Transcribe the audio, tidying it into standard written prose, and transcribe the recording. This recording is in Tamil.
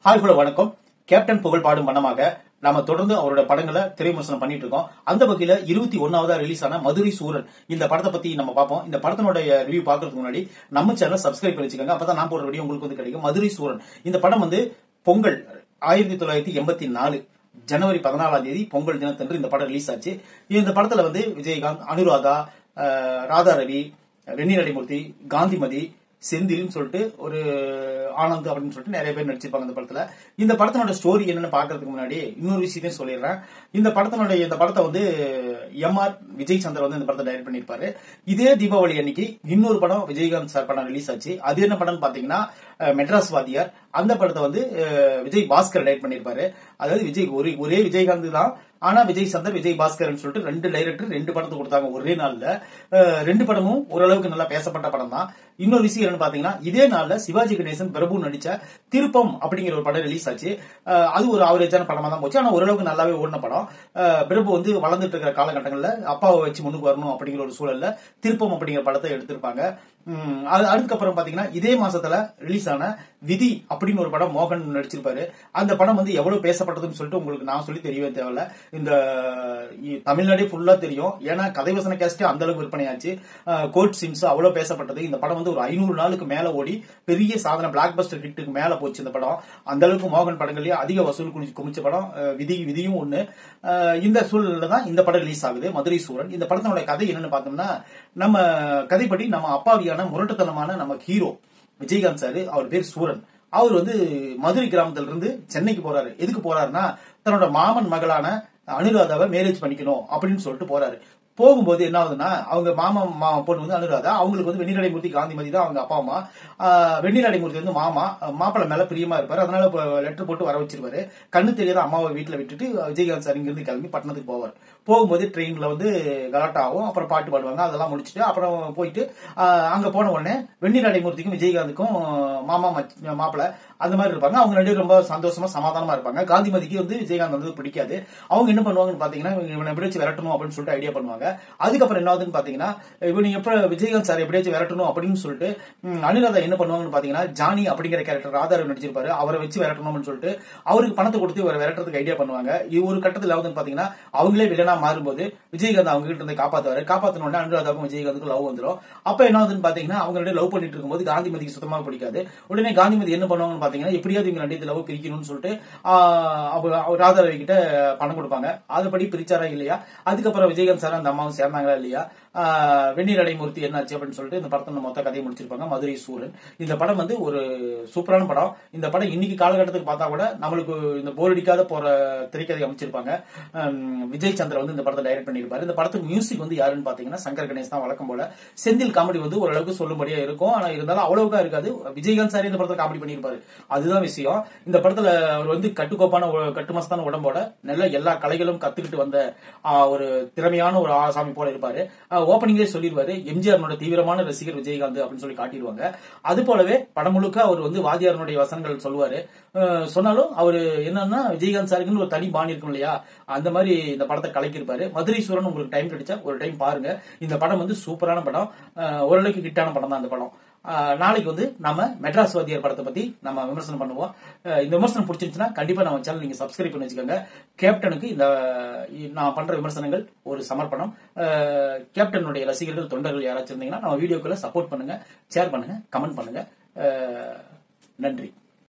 ஹாய் ஹலோ வணக்கம். கேப்டன் புகழ் பாடும் படமாக நாம தொடர்ந்து அவரோட படங்களை திரைவிமர்சனம் பண்ணிட்டு இருக்கோம். அந்த வகையில 21வது ரிலீஸ் ஆன மதுரை சூரன் இந்த படத்தை பத்தி நம்ம பார்ப்போம். இந்த படத்தினுடைய ரிவ்யூ பார்க்கறதுக்கு முன்னாடி நம்ம சேனல் சப்ஸ்கிரைப் பண்ணி வச்சுக்கோங்க. அப்பதான் நான் போடுற வீடியோ உங்களுக்கு வந்து கிடைக்கும். மதுரை சூரன் இந்த படம் வந்து பொங்கல் 1984 ஜனவரி 14ஆம் தேதி பொங்கல் தினத்தன்று இந்த படம் ரிலீஸ் ஆச்சு. இந்த படத்துல வந்து விஜயகாந்த், அனுராதா, ராதா ரவி, வெந்நீர் அடிமூர்த்தி, காந்திமதி, செந்தில்னு சொல்லிட்டு ஒரு ஆனந்த் அப்படின்னு சொல்லிட்டு நிறைய பேர் நடிச்சிருப்பாங்க இந்த படத்துல. இந்த படத்தினோட ஸ்டோரி என்னன்னு பாக்குறதுக்கு முன்னாடி இன்னொரு விஷயத்தையும் சொல்லிடுறேன். இந்த படத்தை வந்து எம்.ஆர். விஜய் சந்தர் வந்து இந்த படத்தை டைரக்ட் பண்ணிருப்பாரு. இதே தீபாவளி அன்னைக்கு இன்னொரு படம் விஜயகாந்த் சார் படம் ரிலீஸ் ஆச்சு. அது என்ன படம் பாத்தீங்கன்னா மெட்ராஸ் வாத்தியார். அந்த படத்தை வந்து விஜய் பாஸ்கர் டைரக்ட் பண்ணிருப்பாரு. அதாவது விஜய் ஒரே விஜயகாந்த் தான். ஆனா விஜய் சந்தர், விஜய் பாஸ்கர் சொல்லிட்டு ரெண்டு டைரக்டர் ரெண்டு படத்தை கொடுத்தாங்க ஒரே நாள்ல. ரெண்டு படமும் ஓரளவுக்கு நல்லா பேசப்பட்ட படம் தான். இன்னொரு விஷயம் என்னன்னு பாத்தீங்கன்னா இதே நாள்ல சிவாஜி கணேசன், பிரபு நடிச்ச திருப்பம் அப்படிங்கிற ஒரு படம் ரிலீஸ் ஆச்சு. அது ஒரு ஆவரேஜான படமா தான் போச்சு. ஆனா ஓரளவுக்கு நல்லாவே ஓடின படம். பிரபு வந்து வளர்ந்துட்டு இருக்கிற காலகட்டங்கள்ல அப்பாவை வச்சு முன்னுக்கு வரணும் அப்படிங்கிற ஒரு சூழல்ல திருப்பம் அப்படிங்கிற படத்தை எடுத்திருப்பாங்க. அதுக்கப்புறம் பாத்தீங்கன்னா இதே மாசத்துல ரிலீஸ் ஆன விதி அப்படின்னு ஒரு படம் மோகன் நடிச்சிருப்பாரு. அந்த படம் வந்து எவ்வளவு பேசப்பட்டதுன்னு சொல்லிட்டு உங்களுக்கு நான் சொல்லி தெரியவே தேவையில்ல. இந்த தமிழ்நாடே ஃபுல்லா தெரியும். ஏன்னா கதைவசன கேஸ்ட் அந்த அளவுக்கு விற்பனையாச்சு. கோட் சீன்ஸ் அவ்வளவு பேசப்பட்டது. இந்த படம் வந்து ஒரு 500 நாளுக்கு மேல ஓடி பெரிய சாதனை, பிளாக் பஸ்டர் ஹிட்டுக்கு மேல போச்சு இந்த படம். அந்த அளவுக்கு மோகன் படங்கள்லயே அதிக வசூல் குமிச்ச படம் விதியும் ஒண்ணு. இந்த சூழல்ல தான் இந்த படம் ரிலீஸ் ஆகுது, மதுரை சூரன். இந்த படத்தினோட கதை என்னன்னு பார்த்தோம்னா, நம்ம கதைப்படி நம்ம அப்பாவியான முரட்டுத்தனமான நம்ம ஹீரோ விஜயகாந்த் சார், அவர் பேர் சூரன். அவர் வந்து மதுரை கிராமத்துல இருந்து சென்னைக்கு போறாரு. எதுக்கு போறாருன்னா தன்னோட மாமன் மகளான அனுராதாவை மேரேஜ் பண்ணிக்கணும் அப்படின்னு சொல்லிட்டு போறாரு. போகும்போது என்ன ஆகுதுன்னா அவங்க மாமா பொண்ணு வந்து அனுராதா, அவங்களுக்கு வந்து வெந்நீர் அடிமூர்த்தி, காந்திமதி தான் அவங்க அப்பா அம்மா. வெந்நீர் அடிமூர்த்தி வந்து மாப்பிள்ளை மேல பிரியமா இருப்பாரு. அதனால லெட்டர் போட்டு வர வச்சிருவாரு. கண்ணு தெரியாத அம்மாவை வீட்டுல விட்டுட்டு விஜயகாந்த் சார் இங்கிருந்து கிளம்பி பட்டணத்துக்கு போவார். போகும்போது ட்ரெயின்ல வந்து கலாட்டா ஆகும். அப்புறம் பாட்டு பாடுவாங்க. அதெல்லாம் முடிச்சுட்டு அப்புறம் போயிட்டு அங்க போன உடனே வெந்நீர் அடிமூர்த்திக்கும் விஜயகாந்துக்கும் மாப்பிள்ளை அந்த மாதிரி இருப்பாங்க. அவங்க ரெண்டு ரொம்ப சந்தோஷமா சமாதானமா இருப்பாங்க. காந்திமதிக்கு வந்து விஜயகாந்த் வந்து பிடிக்காது. அவங்க என்ன பண்ணுவாங்கன்னு பாத்தீங்கன்னா இவனை எப்படியாச்சும் விரட்டணும் அப்படின்னு சொல்லிட்டு ஐடியா பண்ணுவாங்க. அதுக்கப்புறம் என்ன ஆகுதுன்னு பாத்தீங்கன்னா இவங்க எப்ப விஜயகாந்த் சார் எப்படியாச்சும் விரட்டணும் அப்படின்னு சொல்லிட்டு அனுராதா என்ன பண்ணுவாங்கன்னு பாத்தீங்கன்னா ஜானி அப்படிங்கிற கேரக்டர் ராதாரவி நடிச்சிருப்பாரு. அவரை வச்சு விரட்டணும்னு சொல்லிட்டு அவருக்கு பணத்தை கொடுத்து இவரை விரட்டுறதுக்கு ஐடியா பண்ணுவாங்க. ஒரு கட்டத்தில் ஆகுதுன்னு பாத்தீங்கன்னா அவங்களே வில்லனா மாறும்போது விஜயகாந்த் அவங்க கிட்ட இருந்து காப்பாத்துவாரு. காப்பாத்தின உடனே அனுராதாவுக்கும் விஜயகாந்துக்கும் லவ் வந்துடும். அப்ப என்ன ஆகுதுன்னு பாத்தீங்கன்னா அவங்க லவ் பண்ணிட்டு இருக்கும்போது காந்திமதிக்கு சுத்தமாக பிடிக்காது. உடனே காந்திமதி என்ன பண்ணுவாங்கன்னு பாத்தீங்கன்னா எப்படியாவது இவங்க ரெண்டு லவ் பிரிக்கணும்னு சொல்லிட்டு ராதாரவி கிட்ட பணம் கொடுப்பாங்க. அதுபடி பிரிச்சாரா இல்லையா, அதுக்கப்புறம் விஜயகாந்த் சார் அந்த அம்மாவும் சேர்ந்தாங்களா இல்லையா, வெந்நீர் அடைமூர்த்தி என்னாச்சு அப்படின்னு சொல்லிட்டு இந்த படத்தை மொத்த கதையை முடிச்சிருப்பாங்க. மதுரை சூரன் இந்த படம் வந்து ஒரு சூப்பரான படம். இந்த படம் இன்னைக்கு காலகட்டத்துக்கு பார்த்தா கூட நம்மளுக்கு இந்த போர் அடிக்காத போற திரைக்கதை அமைச்சிருப்பாங்க. விஜய் சந்திர வந்து இந்த படத்தை டைரக்ட் பண்ணிருப்பாரு. இந்த படத்துக்கு மியூசிக் வந்து யாருன்னு பாத்தீங்கன்னா சங்கர் கணேஷ் தான் வழக்கம் போல. செந்தில் காமெடி வந்து ஓரளவுக்கு சொல்லும்படியா இருக்கும். ஆனா இருந்தாலும் அவ்வளவுக்கா இருக்காது. விஜயகாந்த் சார் இந்த படத்தை காமெடி பண்ணிருப்பாரு. அதுதான் விஷயம். இந்த படத்துல அவர் வந்து கட்டுமஸ்தான உடம்போட நல்ல எல்லா கலைகளும் கத்துக்கிட்டு வந்த ஒரு திறமையான ஒரு ஆசாமி போல இருப்பாரு. ஓபனிங்லேயே சொல்லிடுவாரு எம்ஜிஆர் தீவிரமான ரசிகர் விஜயகாந்த் அப்படின்னு சொல்லி காட்டிடுவாங்க. அது போலவே படம் முழுக்க அவர் வந்து வாதியாரனுடைய வசனங்கள் சொல்லுவாரு. சொன்னாலும் அவரு என்னன்னா விஜயகாந்த் சாருக்குன்னு ஒரு தனி பாணி இருக்கும் இல்லையா, அந்த மாதிரி இந்த படத்தை கலக்கிருப்பாரு. மதுரை சூரன் உங்களுக்கு டைம் கிடைச்சா ஒரு டைம் பாருங்க. இந்த படம் வந்து சூப்பரான படம், ஓரளவுக்கு ஹிட்டான படம் தான் இந்த படம். நாளைக்கு வந்து நம்ம மெட்ராஸ் வாத்தியார் படத்தை பத்தி நம்ம விமர்சனம் பண்ணுவோம். இந்த விமர்சனம் பிடிச்சிருச்சுன்னா கண்டிப்பா நம்ம சேனல் நீங்க சப்ஸ்கிரைப் பண்ணி வச்சுக்கோங்க. கேப்டனுக்கு இந்த நான் பண்ற விமர்சனங்கள் ஒரு சமர்ப்பணம். கேப்டனுடைய ரசிகர்கள், தொண்டர்கள் யாராச்சும் இருந்தீங்கன்னா நம்ம வீடியோக்குள்ள சப்போர்ட் பண்ணுங்க, ஷேர் பண்ணுங்க, கமெண்ட் பண்ணுங்க. நன்றி.